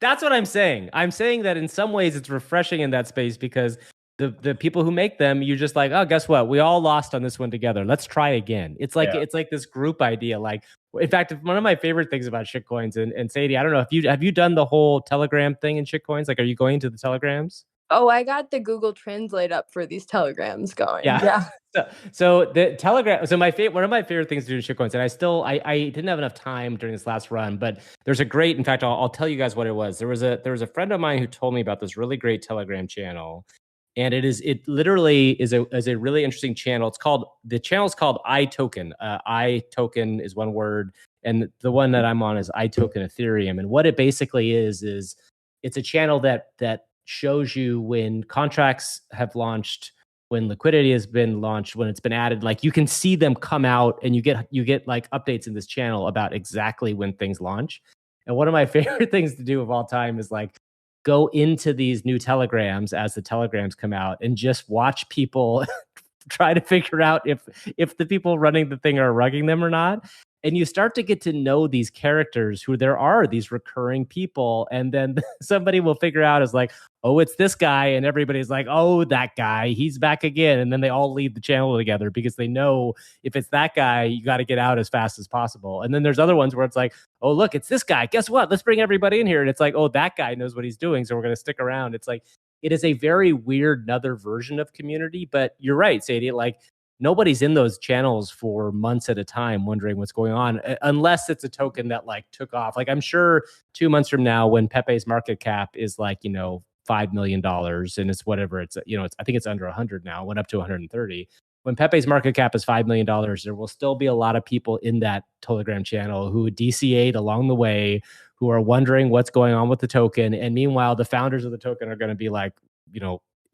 That's what I'm saying. I'm saying that in some ways it's refreshing in that space because the people who make them, you're just like, oh, guess what? We all lost on this one together. Let's try again. It's like it's like this group idea. Like, in fact, one of my favorite things about shitcoins, and Sadie, I don't know if have you done the whole Telegram thing in shitcoins? Like, are you going to the Telegrams? Oh, I got the Google Translate up for these Telegrams going. Yeah. So the Telegram. So one of my favorite things to do in shitcoins, and I didn't have enough time during this last run, but there's a great. In fact, I'll tell you guys what it was. There was a friend of mine who told me about this really great Telegram channel, and it literally is a really interesting channel. The channel's called iToken. iToken is one word, and the one that I'm on is iToken Ethereum. And what it basically is it's a channel that shows you when contracts have launched when Liquidity has been launched, when it's been added, like you can see them come out and you get like updates in this channel about exactly when things launch. And one of my favorite things to do of all time is like go into these new telegrams as the telegrams come out and just watch people try to figure out if the people running the thing are rugging them or not. And you start to get to know these characters who there are these recurring people. And then somebody will figure out is like, oh, it's this guy. And everybody's like, oh, that guy, he's back again. And then they all leave the channel together because they know if it's that guy, you got to get out as fast as possible. And then there's other ones where it's like, oh, look, it's this guy. Guess what? Let's bring everybody in here. And it's like, oh, that guy knows what he's doing. So we're going to stick around. It's like, it is a very weird, another version of community. But you're right, Sadie, like, nobody's in those channels for months at a time wondering what's going on, unless it's a token that like took off. Like I'm sure 2 months from now when Pepe's market cap is like, $5 million and it's whatever, it's, I think it's under 100 now, went up to 130. When Pepe's market cap is $5 million, there will still be a lot of people in that Telegram channel who DCA'd along the way, who are wondering what's going on with the token. And meanwhile, the founders of the token are going to be like,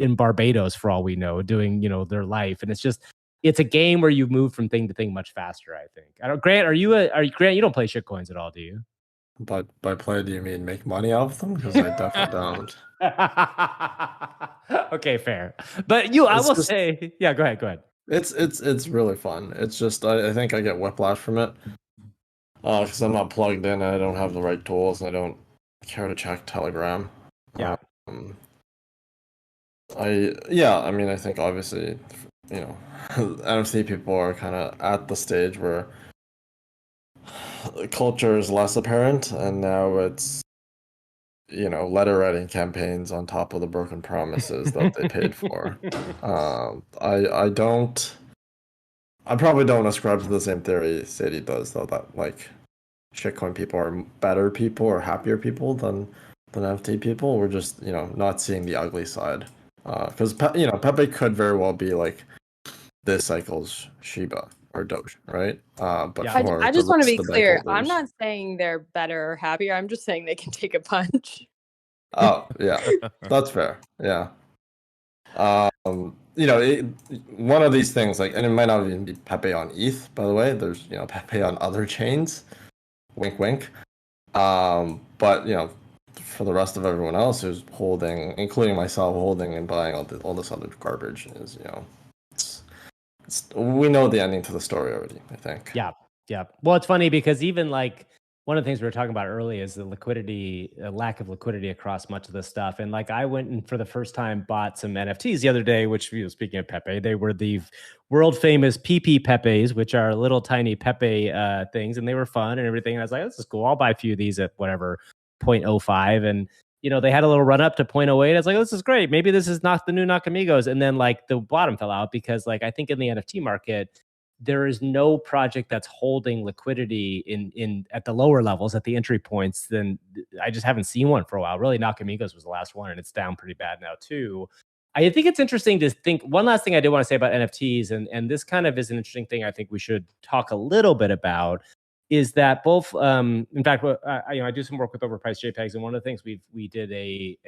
in Barbados for all we know, doing, their life. And it's a game where you move from thing to thing much faster, I think. I don't, Grant, Grant, you don't play shitcoins at all, do you? But by play, do you mean make money off of them? Because I definitely don't. Okay, fair. But I will say, yeah, go ahead. It's really fun. It's just I think I get whiplash from it. Because I'm not plugged in and I don't have the right tools and I don't care to check Telegram. Yeah. I think obviously, NFT people are kind of at the stage where culture is less apparent, and now it's, letter writing campaigns on top of the broken promises that they paid for. I probably don't ascribe to the same theory Sadie does, though, that like shitcoin people are better people or happier people than NFT people. We're just, not seeing the ugly side. Because Pepe could very well be like this cycle's Shiba or Doge, right? But Yeah. I just want to be clear. I'm not saying they're better or happier. I'm just saying they can take a punch. Oh yeah, that's fair. Yeah. One of these things, like, and it might not even be Pepe on ETH, by the way. There's Pepe on other chains. Wink, wink. But for the rest of everyone else who's holding, including myself, holding and buying all this other garbage is, we know the ending to the story already, I think. Yeah. Well, it's funny because even like one of the things we were talking about earlier is the liquidity, lack of liquidity across much of this stuff. And like I went and for the first time bought some NFTs the other day, which, speaking of Pepe, they were the world famous PP Pepes, which are little tiny Pepe things, and they were fun and everything. And I was like, this is cool. I'll buy a few of these at whatever 0.05. And they had a little run up to 0.08. I was like, oh, this is great. Maybe this is not the new Nakamigos. And then like the bottom fell out because like I think in the NFT market, there is no project that's holding liquidity in at the lower levels, at the entry points. Then I just haven't seen one for a while. Really, Nakamigos was the last one, and it's down pretty bad now too. I think it's interesting to think. One last thing I did want to say about NFTs, and this kind of is an interesting thing I think we should talk a little bit about, is that both, in fact, I do some work with overpriced JPEGs, and one of the things we did a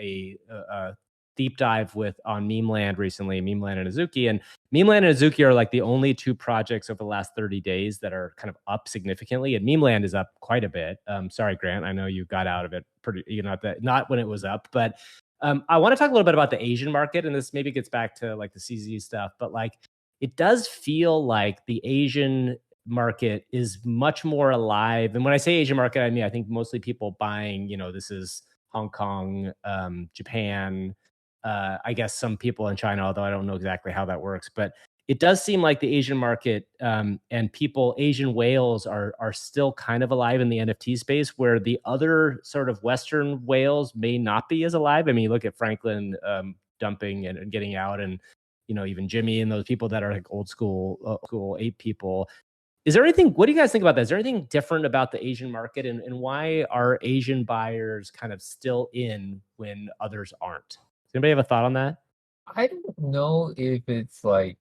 deep dive on Memeland recently, Memeland and Azuki. And Memeland and Azuki are like the only two projects over the last 30 days that are kind of up significantly. And Memeland is up quite a bit. Sorry, Grant, I know you got out of it not when it was up, but I want to talk a little bit about the Asian market. And this maybe gets back to like the CZ stuff, but like it does feel like the Asian market is much more alive. And when I say Asian market, I mean, I think mostly people buying, this is Hong Kong, Japan, I guess some people in China, although I don't know exactly how that works, but it does seem like the Asian market and Asian whales are still kind of alive in the NFT space, where the other sort of Western whales may not be as alive. I mean, you look at Franklin dumping and getting out, and even Jimmy and those people that are like old school ape people. Is there anything? What do you guys think about that? Is there anything different about the Asian market, and why are Asian buyers kind of still in when others aren't? Does anybody have a thought on that? I don't know if it's like,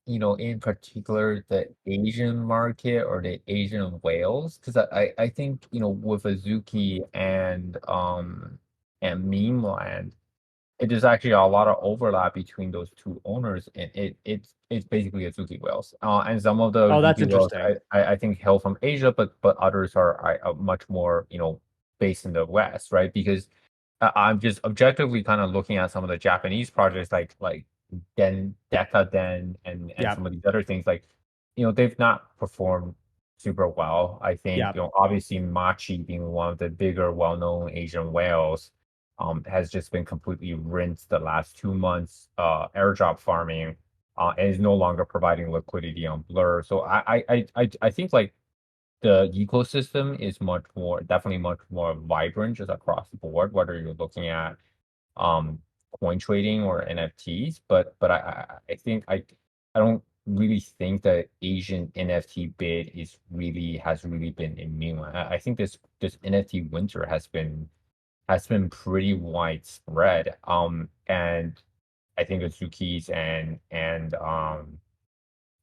in particular the Asian market or the Asian whales, because I think, with Azuki and Memeland, there's actually a lot of overlap between those two owners, and it's basically Azuki whales. And some of the Oh, that's Azuki whales interesting. I think hail from Asia, but others are much more based in the West, right? Because I'm just objectively kind of looking at some of the Japanese projects like Deca Den and Yep. some of these other things, like they've not performed super well. I think Yep. obviously Machi being one of the bigger well-known Asian whales has just been completely rinsed the last 2 months airdrop farming and is no longer providing liquidity on Blur. So I think like the ecosystem is definitely much more vibrant just across the board, whether you're looking at coin trading or NFTs. But I think I don't really think the Asian NFT bid has really been immune. I think this NFT winter has been pretty widespread. And I think Azuki's and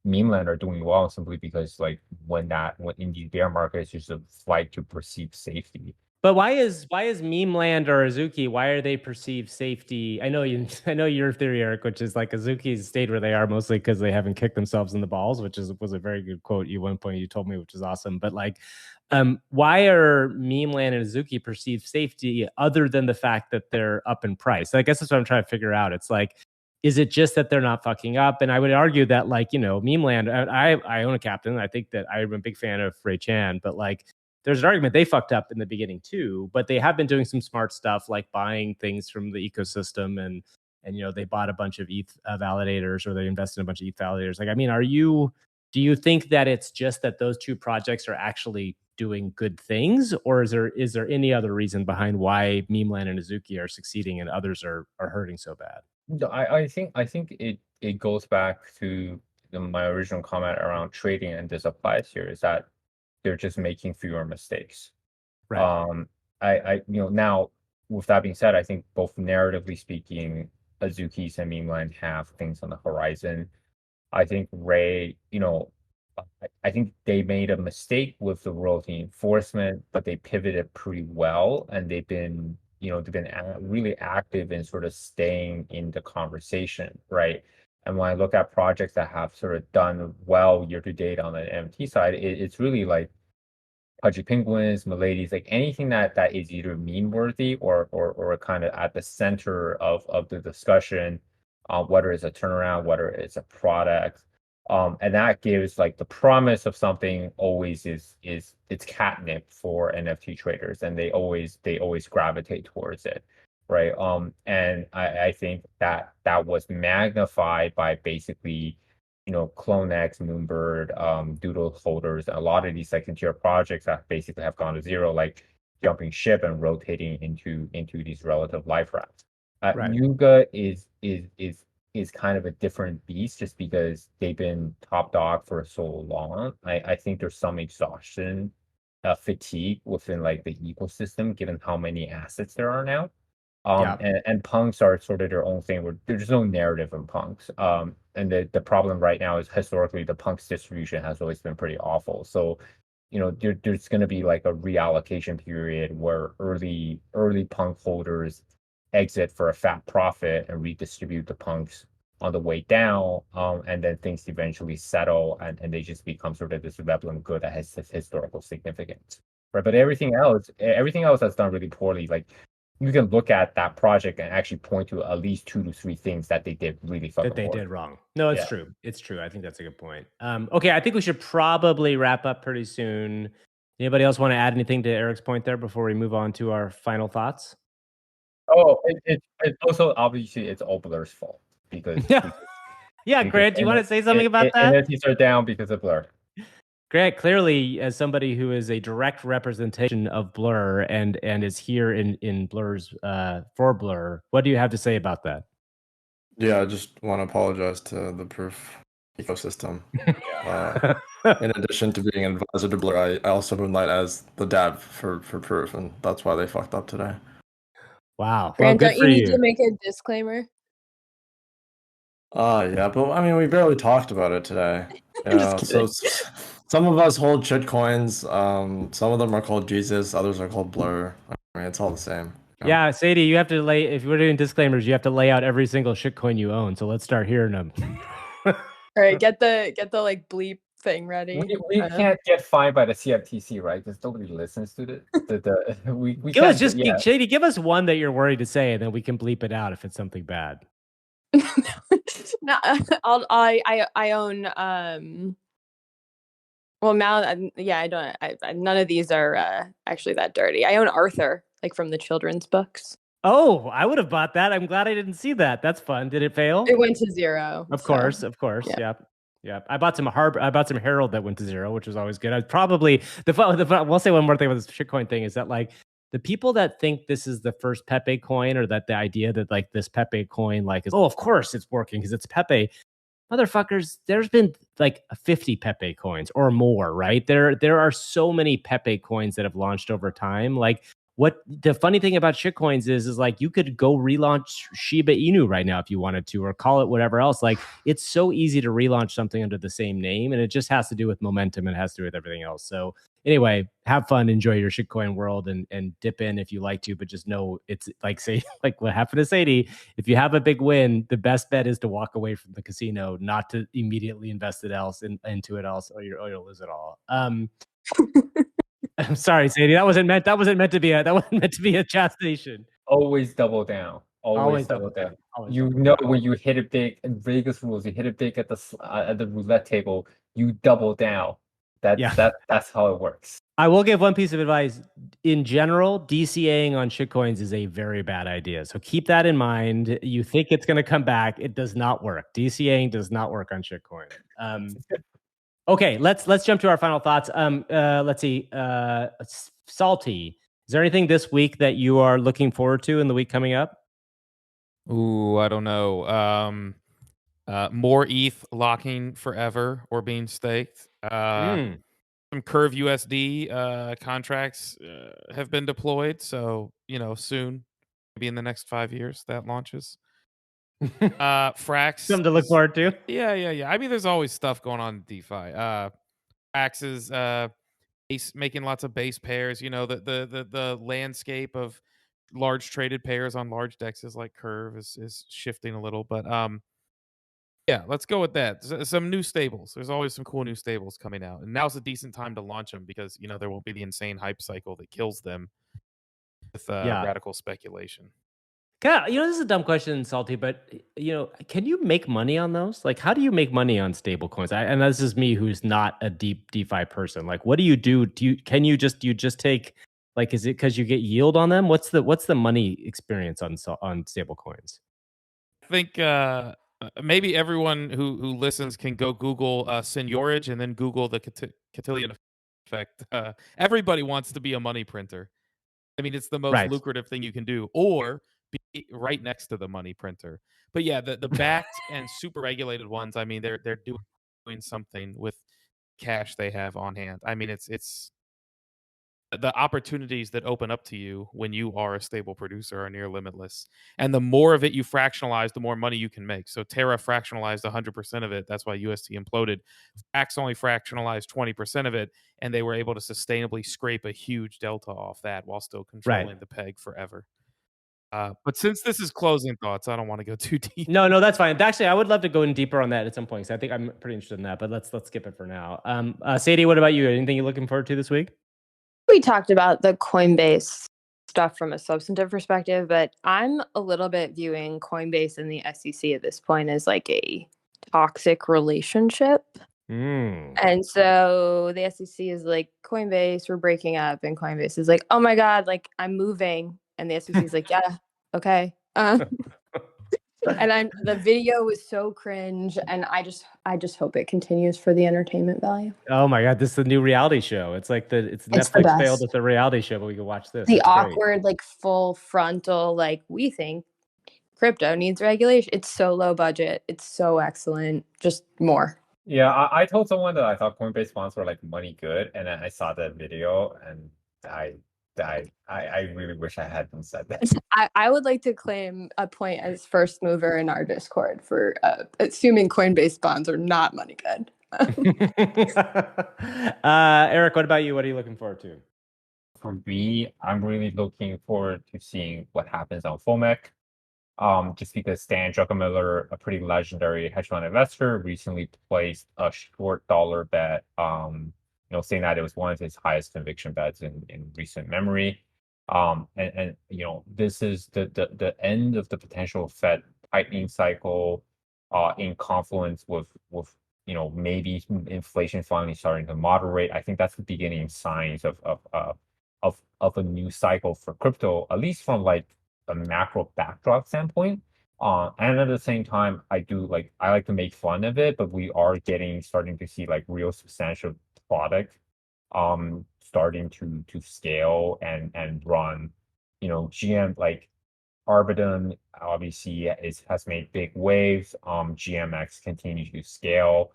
Memeland are doing well simply because like when in these bear markets, there's a flight to perceived safety. But why is Memeland or Azuki, why are they perceived safety? I know your theory, Eric, which is like Azuki's stayed where they are mostly because they haven't kicked themselves in the balls, which was a very good quote one point you told me, which is awesome. But like, why are Memeland and Azuki perceived safety other than the fact that they're up in price? I guess that's what I'm trying to figure out. It's like, is it just that they're not fucking up? And I would argue that like, Memeland, I own a captain. I think that I'm a big fan of Ray Chan, but like, there's an argument they fucked up in the beginning too, but they have been doing some smart stuff like buying things from the ecosystem and they bought a bunch of ETH validators, or they invested in a bunch of ETH validators. Like, I mean, do you think that it's just that those two projects are actually doing good things, or is there any other reason behind why Memeland and Azuki are succeeding and others are hurting so bad? No, I think it goes back to my original comment around trading, and this applies here, is that they're just making fewer mistakes. Right. Now with that being said, I think both narratively speaking, Azuki's and Memeland have things on the horizon. I think Ray, I think they made a mistake with the royalty enforcement, but they pivoted pretty well, and they've been really active in sort of staying in the conversation, right? And when I look at projects that have sort of done well year to date on the NFT side, it's really like Pudgy Penguins, Miladies, like anything that is either meme worthy or kind of at the center of the discussion, whether it's a turnaround, whether it's a product. And that gives like the promise of something always is it's catnip for NFT traders, and they always gravitate towards it. Right. And I think that was magnified by basically CloneX, Moonbird, Doodle holders, a lot of these second tier projects that basically have gone to zero, like jumping ship and rotating into these relative life rafts. Right. Yuga is kind of a different beast just because they've been top dog for so long. I think there's some exhaustion, fatigue within like the ecosystem, given how many assets there are now. And punks are sort of their own thing where there's no narrative in punks. And the problem right now is historically the punks distribution has always been pretty awful. So, there's going to be like a reallocation period where early punk holders exit for a fat profit and redistribute the punks on the way down. And then things eventually settle and they just become sort of this Veblen good that has historical significance. Right. But everything else that's done really poorly, like you can look at that project and actually point to at least 2 to 3 things that they did really fucking did wrong. No, it's true. It's true. I think that's a good point. Okay, I think we should probably wrap up pretty soon. Anybody else want to add anything to Eric's point there before we move on to our final thoughts? Oh, it's also obviously it's all Blur's fault because yeah, Grant, do you want to say something about that? NFTs are down because of Blur. Grant, clearly, as somebody who is a direct representation of Blur and is here in Blur's for Blur, what do you have to say about that? Yeah, I just want to apologize to the Proof ecosystem. In addition to being an advisor to Blur, I also moonlight as the dev for Proof, and that's why they fucked up today. Wow. Grant, don't you need to make a disclaimer? Yeah, but I mean, we barely talked about it today. So some of us hold shit coins. Some of them are called Jesus, others are called Blur. I mean, it's all the same. Yeah, Sadie, you have to lay, if we're doing disclaimers, you have to lay out every single shitcoin you own. So let's start hearing them. All right, get the like bleep thing ready. We can't get fined by the CFTC, right? Because nobody listens to we Give us can't. just Shady, give us one that you're worried to say, and then we can bleep it out if it's something bad. No, I own well now yeah, I don't none of these are actually that dirty. I own Arthur, like from the children's books. Oh, I would have bought that. I'm glad I didn't see that. That's fun. Did it fail? It went to 0. Of course. Yeah. Yep. I bought some Herald that went to 0, which was always good. I probably we'll say one more thing about this shitcoin thing is that like the people that think this is the first Pepe coin, or that the idea that like this Pepe coin like is, oh, of course it's working because it's Pepe. Motherfuckers, there's been like 50 Pepe coins or more, right? There are so many Pepe coins that have launched over time. Like, what the funny thing about shitcoins is like you could go relaunch Shiba Inu right now if you wanted to, or call it whatever else. Like, it's so easy to relaunch something under the same name, and it just has to do with momentum and has to do with everything else. So anyway, have fun, enjoy your shitcoin world, and dip in if you like to, but just know it's like, say, like what happened to Sadie. If you have a big win, the best bet is to walk away from the casino, not to immediately invest into it else, or you'll lose it all. I'm sorry, Sadie. That wasn't meant to be a chat station. Always double down. Always double down. When you hit it big in Vegas rules, you hit it big at the roulette table, you double down. That's how it works. I will give one piece of advice. In general, DCAing on shitcoins is a very bad idea. So keep that in mind. You think it's going to come back. It does not work. DCAing does not work on shitcoin. Okay, let's jump to our final thoughts. Let's see. Salty, is there anything this week that you are looking forward to in the week coming up? Ooh, I don't know. More ETH locking forever or being staked. Some Curve USD contracts have been deployed, so soon, maybe in the next 5 years, that launches. Frax, something to look forward to. Yeah. I mean, there's always stuff going on in DeFi. Frax is making lots of base pairs. The landscape of large traded pairs on large dexes like Curve is shifting a little, but yeah, let's go with that. Some new stables. There's always some cool new stables coming out, and now's a decent time to launch them because there won't be the insane hype cycle that kills them with radical speculation. God, this is a dumb question, Salty, but can you make money on those? Like, how do you make money on stable coins? And this is me, who's not a deep DeFi person. Like, what do you do? Do you just take, like, is it because you get yield on them? What's the money experience on stable coins? I think maybe everyone who listens can go Google seigniorage and then Google the cotillion effect. Everybody wants to be a money printer. I mean, it's the most lucrative thing you can do, or be right next to the money printer. But yeah, the backed and super regulated ones, I mean, they're doing something with cash they have on hand. I mean, it's the opportunities that open up to you when you are a stable producer are near limitless. And the more of it you fractionalize, the more money you can make. So Terra fractionalized 100% of it. That's why UST imploded. Frax only fractionalized 20% of it, and they were able to sustainably scrape a huge delta off that while still controlling the peg forever. But since this is closing thoughts, I don't want to go too deep. No, that's fine. Actually, I would love to go in deeper on that at some point. So I think I'm pretty interested in that. But let's skip it for now. Sadie, what about you? Anything you're looking forward to this week? We talked about the Coinbase stuff from a substantive perspective, but I'm a little bit viewing Coinbase and the SEC at this point as like a toxic relationship. And so the SEC is like, Coinbase, we're breaking up, and Coinbase is like, oh my God, like I'm moving. And the SEC is like, yeah, okay. And the video was so cringe, and I just hope it continues for the entertainment value. Oh my God, this is the new reality show. It's like it's Netflix failed at the reality show, but we can watch this. The awkward, like full frontal, like we think crypto needs regulation. It's so low budget. It's so excellent. Just more. Yeah, I told someone that I thought Coinbase bonds were like money good, and then I saw that video, and I really wish I hadn't said that. I would like to claim a point as first mover in our Discord for assuming Coinbase bonds are not money good. Eric, what about you? What are you looking forward to? for me, I'm really looking forward to seeing what happens on FOMEC. Just because Stan Druckenmiller, a pretty legendary hedge fund investor, recently placed a short dollar bet, saying that it was one of his highest conviction bets in recent memory. And this is the end of the potential Fed tightening cycle, in confluence with maybe inflation finally starting to moderate. I think that's the beginning signs of a new cycle for crypto, at least from like a macro backdrop standpoint. And at the same time, I like to make fun of it, but we are starting to see like real substantial product starting to scale and run. GM like Arbitrum obviously has made big waves. GMX continues to scale.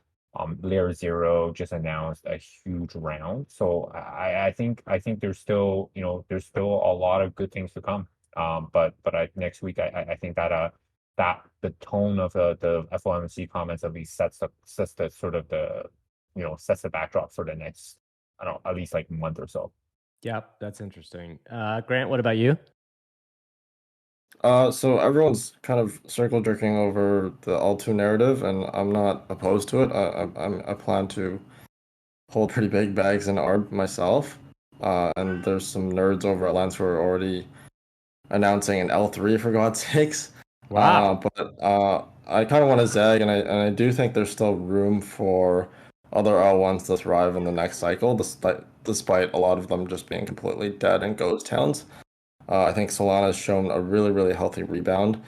Layer Zero just announced a huge round. So I think there's still a lot of good things to come. But next week I think that the tone of the FOMC comments at least sets the sort of sets the backdrop for the next, I don't know, at least like month or so. Yep, that's interesting. Grant, what about you? So everyone's kind of circle jerking over the L2 narrative, and I'm not opposed to it. I plan to hold pretty big bags in ARB myself. And there's some nerds over at Lens who are already announcing an L3 for God's sakes. Wow. But I kind of want to zag, and I do think there's still room for other L1s to thrive in the next cycle, despite a lot of them just being completely dead and ghost towns. I think Solana has shown a really, really healthy rebound,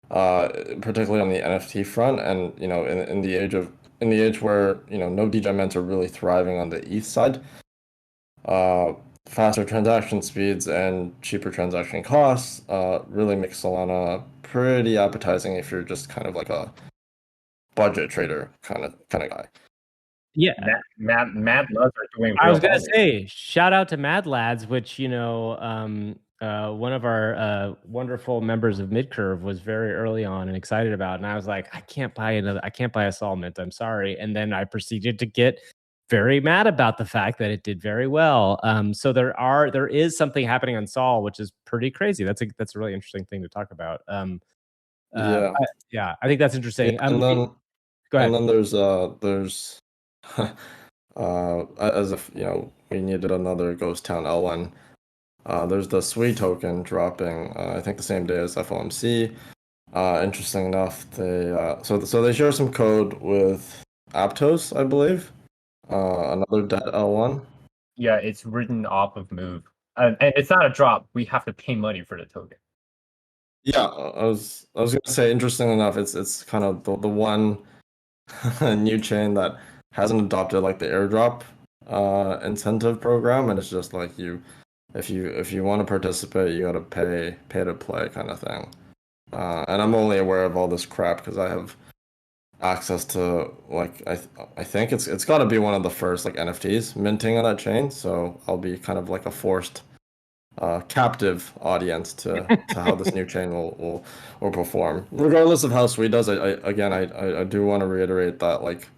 particularly on the NFT front, and in the age where no degemints are really thriving on the ETH side. Faster transaction speeds and cheaper transaction costs really make Solana pretty appetizing if you're just kind of like a budget trader kind of guy. Yeah, Mad Lads are doing. I was gonna say, shout out to Mad Lads, which one of our wonderful members of Midcurve was very early on and excited about, and I was like, I can't buy a Sol Mint, I'm sorry, and then I proceeded to get very mad about the fact that it did very well. So there is something happening on Sol, which is pretty crazy. That's a really interesting thing to talk about. Yeah. I think that's interesting. Yeah, and then go ahead. And then there's as if we needed another ghost town L1. There's the Sui token dropping I think the same day as FOMC. Interesting enough, so they share some code with Aptos, I believe. Another dead L1. Yeah, it's written off of Move, and it's not a drop. We have to pay money for the token. Yeah, I was gonna say, interesting enough, it's kind of the one new chain that hasn't adopted like the airdrop incentive program, and it's just like if you want to participate, you gotta pay to play kind of thing. And I'm only aware of all this crap because I have access to like I think it's got to be one of the first like NFTs minting on that chain, so I'll be kind of like a forced captive audience to how this new chain will perform, regardless of how Sui does. I do want to reiterate that like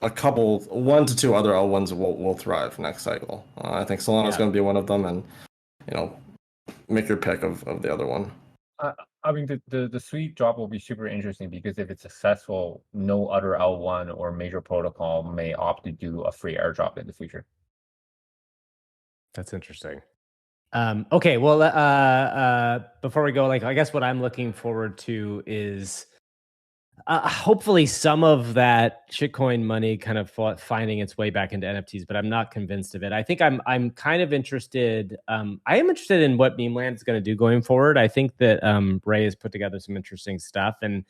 a couple, 1 to 2 other L1s will thrive next cycle. I think Solana is going to be one of them, and make your pick of the other one. I mean, the Sui drop will be super interesting because if it's successful, no other L1 or major protocol may opt to do a free airdrop in the future. That's interesting. Okay, well, before we go, like, I guess what I'm looking forward to is hopefully some of that shitcoin money kind of finding its way back into NFTs, but I'm not convinced of it. I think I'm kind of interested. I am interested in what Memeland is going to do going forward. I think that Ray has put together some interesting stuff, and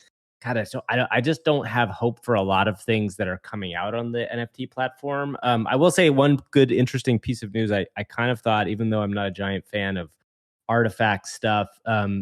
so I just don't have hope for a lot of things that are coming out on the NFT platform. I will say one good, interesting piece of news. I kind of thought, even though I'm not a giant fan of artifact stuff,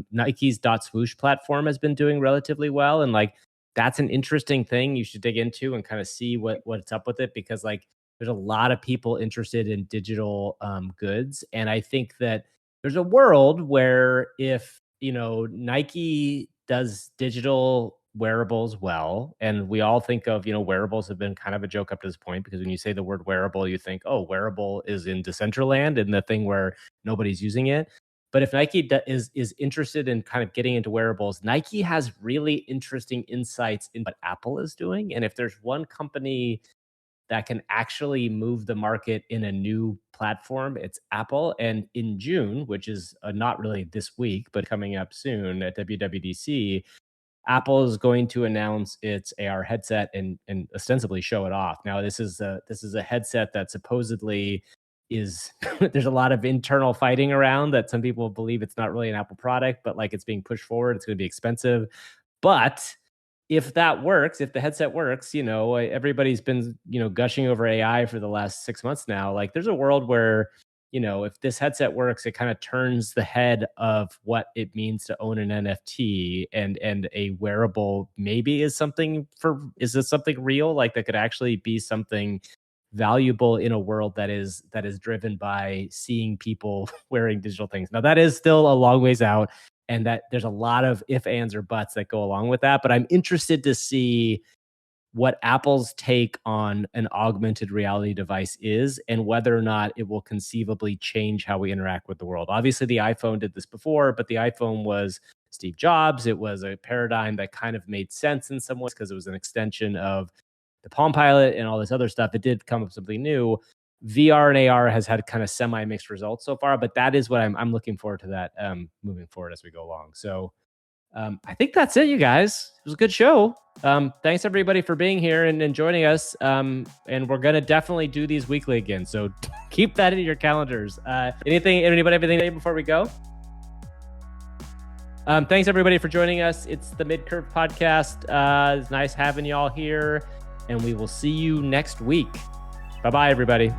Nike's .swoosh platform has been doing relatively well, and like that's an interesting thing you should dig into and kind of see what's up with it, because like there's a lot of people interested in digital goods, and I think that there's a world where if Nike does digital wearables well. And we all think of, wearables have been kind of a joke up to this point, because when you say the word wearable, you think, oh, wearable is in Decentraland and the thing where nobody's using it. But if Nike is interested in kind of getting into wearables, Nike has really interesting insights in what Apple is doing. And if there's one company that can actually move the market in a new platform, it's Apple. And in June, which is not really this week, but coming up soon at WWDC, Apple is going to announce its AR headset and ostensibly show it off. Now, this is a headset that supposedly is there's a lot of internal fighting around that some people believe it's not really an Apple product, but like it's being pushed forward. It's going to be expensive. But if that works, if the headset works, everybody's been, gushing over AI for the last 6 months now. Like there's a world where, if this headset works, it kind of turns the head of what it means to own an NFT, and a wearable maybe is this something real? Like that could actually be something valuable in a world that is driven by seeing people wearing digital things. Now that is still a long ways out, and that there's a lot of if, ands, or buts that go along with that. But I'm interested to see what Apple's take on an augmented reality device is, and whether or not it will conceivably change how we interact with the world. Obviously, the iPhone did this before, but the iPhone was Steve Jobs. It was a paradigm that kind of made sense in some ways because it was an extension of the Palm Pilot and all this other stuff. It did come up with something new. VR and AR has had kind of semi-mixed results so far, but that is what I'm looking forward to that moving forward as we go along. So I think that's it, you guys. It was a good show. Thanks everybody for being here and joining us. And we're gonna definitely do these weekly again. So keep that in your calendars. Anybody have anything to say before we go? Thanks everybody for joining us. It's the Mid-Curve Podcast. It's nice having y'all here, and we will see you next week. Bye-bye, everybody.